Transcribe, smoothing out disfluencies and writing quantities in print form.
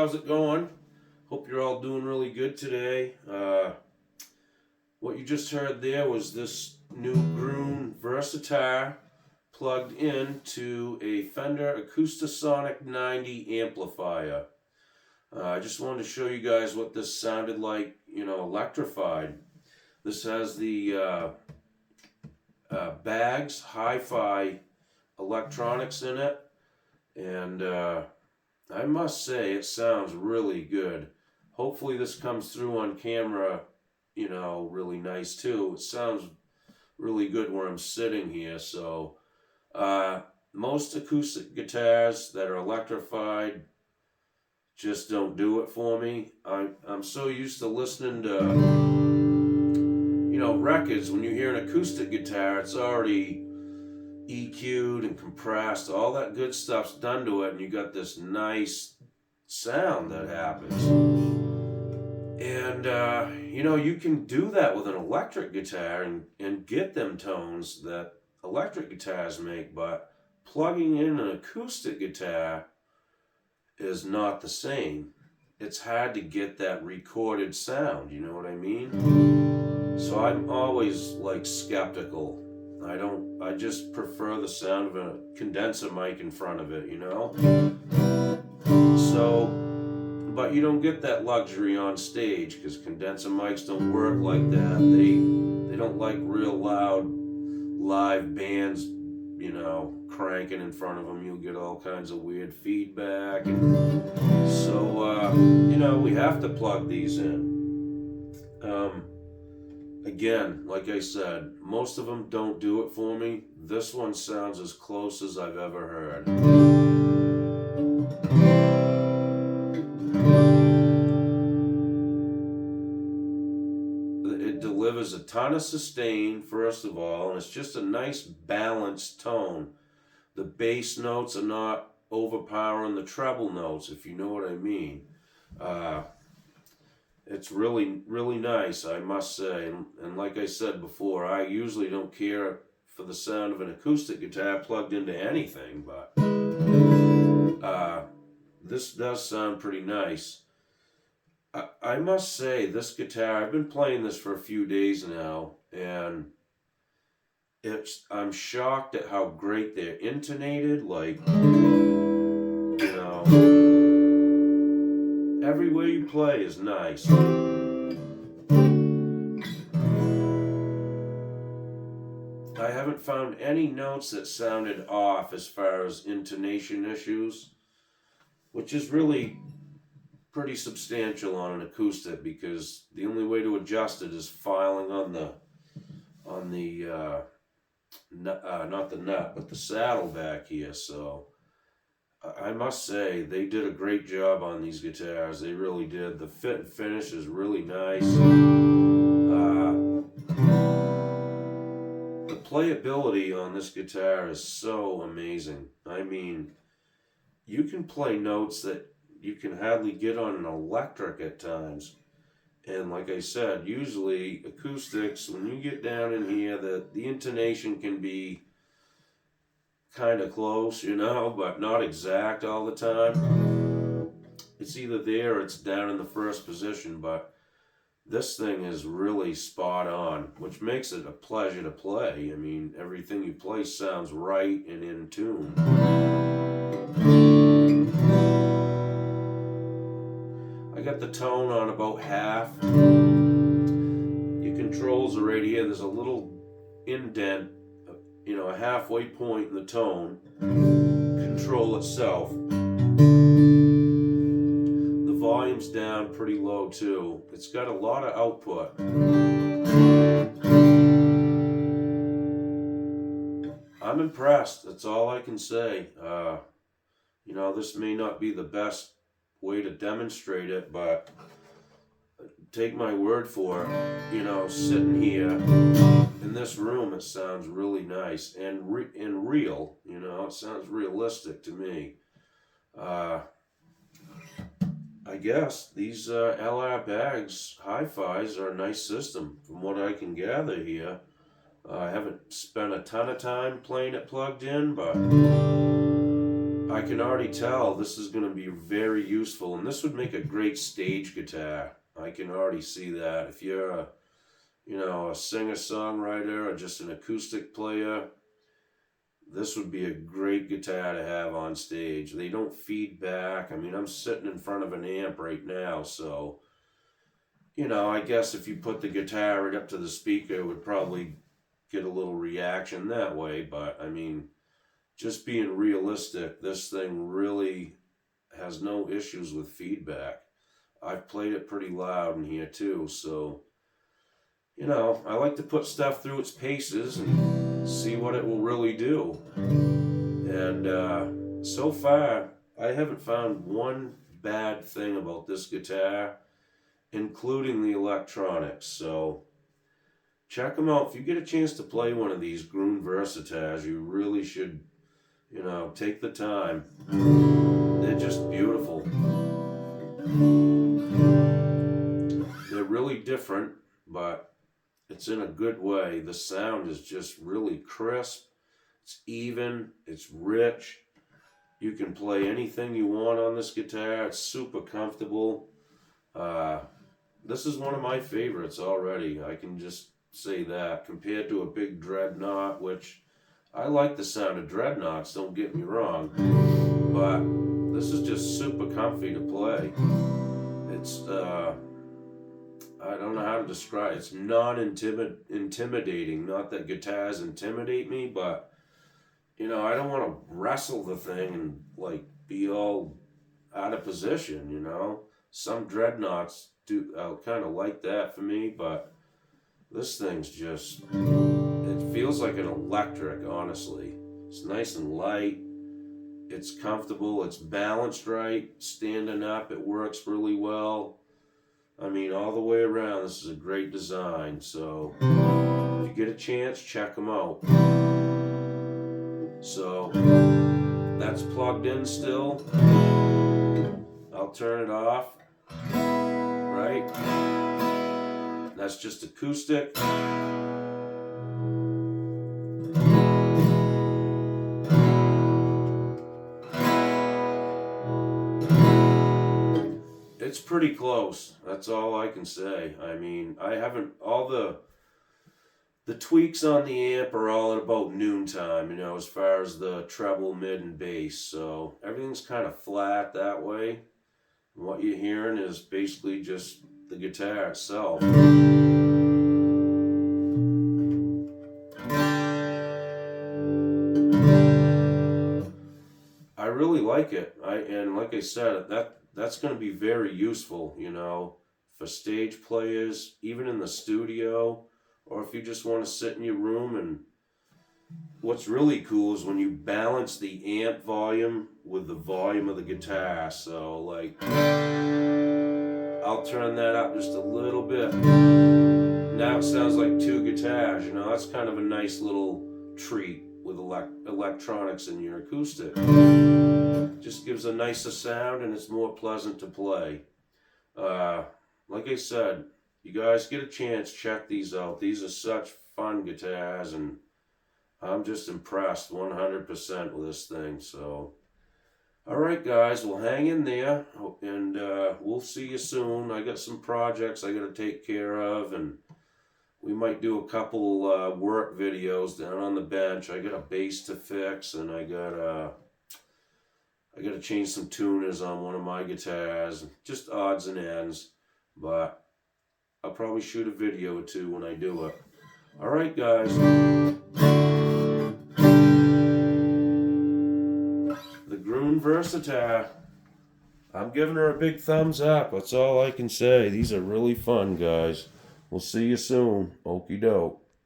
how's it going? Hope you're all doing really good today. What you just heard there was this new Gruhn versitar plugged into a Fender Acoustasonic 90 amplifier. I just wanted to show you guys what this sounded like, electrified. This has the bags, hi-fi electronics in it, and I must say it sounds really good. Hopefully this comes through on camera, really nice too. It sounds really good where I'm sitting here. So most acoustic guitars that are electrified just don't do it for me. I'm so used to listening to records. When you hear an acoustic guitar, it's already EQ'd and compressed. All that good stuff's done to it, and you got this nice sound that happens. And you can do that with an electric guitar and get them tones that electric guitars make, but plugging in an acoustic guitar is not the same. It's hard to get that recorded sound, you know what I mean? So I'm always skeptical. I just prefer the sound of a condenser mic in front of it, So, but you don't get that luxury on stage because condenser mics don't work like that. They don't like real loud live bands, cranking in front of them. You'll get all kinds of weird feedback. And so, we have to plug these in. Again, like I said, most of them don't do it for me. This one sounds as close as I've ever heard. It delivers a ton of sustain, first of all, and it's just a nice balanced tone. The bass notes are not overpowering the treble notes, if you know what I mean. It's really, really nice, I must say. And like I said before, I usually don't care for the sound of an acoustic guitar plugged into anything, but this does sound pretty nice. I must say, this guitar, I've been playing this for a few days now, and I'm shocked at how great they're intonated, everywhere you play is nice. I haven't found any notes that sounded off as far as intonation issues, which is really pretty substantial on an acoustic because the only way to adjust it is filing on the not the nut, but the saddle back here. So I must say, they did a great job on these guitars. They really did. The fit and finish is really nice. The playability on this guitar is so amazing. I mean, you can play notes that you can hardly get on an electric at times. And like I said, usually acoustics, when you get down in here, the intonation can be kind of close, but not exact all the time. It's either there or it's down in the first position, but this thing is really spot on, which makes it a pleasure to play. I mean, everything you play sounds right and in tune. I got the tone on about half. Your controls are right here. There's a little indent, a halfway point in the tone. Control itself. The volume's down pretty low too. It's got a lot of output. I'm impressed. That's all I can say. This may not be the best way to demonstrate it, but take my word for it. Sitting here in this room, it sounds really nice and real. It sounds realistic to me. I guess these LR bags hi-fis are a nice system from what I can gather here. I haven't spent a ton of time playing it plugged in, but I can already tell this is going to be very useful, and this would make a great stage guitar. I can already see that. If you're a, a singer-songwriter or just an acoustic player, this would be a great guitar to have on stage. They don't feed back. I mean, I'm sitting in front of an amp right now, so, I guess if you put the guitar right up to the speaker, it would probably get a little reaction that way, but I mean, just being realistic, this thing really has no issues with feedback. I've played it pretty loud in here too, so, I like to put stuff through its paces and see what it will really do. And so far, I haven't found one bad thing about this guitar, including the electronics. So check them out. If you get a chance to play one of these Gruhn Versatars, you really should, take the time. They're just beautiful. They're really different, but it's in a good way. The sound is just really crisp. It's even. It's rich. You can play anything you want on this guitar. It's super comfortable. This is one of my favorites already. I can just say that. Compared to a big dreadnought, which I like the sound of dreadnoughts, don't get me wrong. But this is just super comfy to play. It's, I don't know how to describe it. It's non-intimidating. Not that guitars intimidate me, but, I don't want to wrestle the thing and, be all out of position, Some dreadnoughts do kind of like that for me, but this thing's just, it feels like an electric, honestly. It's nice and light. It's comfortable. It's balanced right. Standing up, it works really well. I mean, all the way around, this is a great design. So if you get a chance, check them out. So that's plugged in still. I'll turn it off. Right? That's just acoustic. It's pretty close. That's all I can say. I mean, I haven't, all the tweaks on the amp are all at about noontime, as far as the treble, mid, and bass. So everything's kind of flat that way. And what you're hearing is basically just the guitar itself. I really like it. And like I said, that's going to be very useful, for stage players, even in the studio, or if you just want to sit in your room. And what's really cool is when you balance the amp volume with the volume of the guitar. So I'll turn that up just a little bit. Now it sounds like two guitars, that's kind of a nice little treat with electronics in your acoustic. Just gives a nicer sound and it's more pleasant to play. Like I said, you guys get a chance, check these out. These are such fun guitars, and I'm just impressed 100% with this thing. So, alright guys, well, hang in there, and we'll see you soon. I got some projects I got to take care of, and we might do a couple work videos down on the bench. I got a bass to fix, and I got to change some tuners on one of my guitars. Just odds and ends, but I'll probably shoot a video or two when I do it. Alright guys. The Gruhn Versatar. I'm giving her a big thumbs up. That's all I can say. These are really fun, guys. We'll see you soon. Okie doke.